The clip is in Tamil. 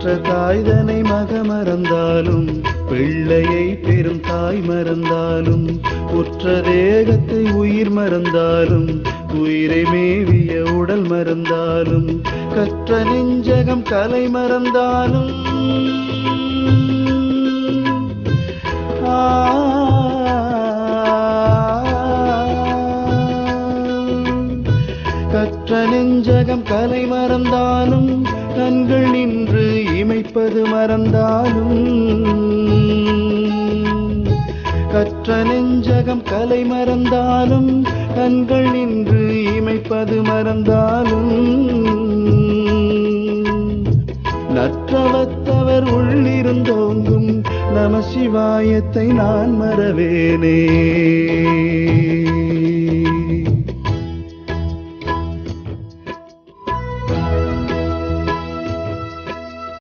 பெற்ற தாய்தனை மக மறந்தாலும் பிள்ளையை பெரும் தாய் மறந்தாலும் உற்ற தேகத்தை உயிர் மறந்தாலும் உயிரை மேவிய உடல் மறந்தாலும் கற்ற நெஞ்சகம் கலை மறந்தாலும் கற்ற நெஞ்சகம் கலை மறந்தாலும் கண்கள் நின்று இமைப்பது மறந்தாலும் கற்ற நெஞ்சகம் கலை மறந்தாலும் கண்கள் நின்று இமைப்பது மறந்தாலும் நற்றவத்தவர் உள்ளிருந்தோங்கும் நம சிவாயத்தை நான் மறவேனே.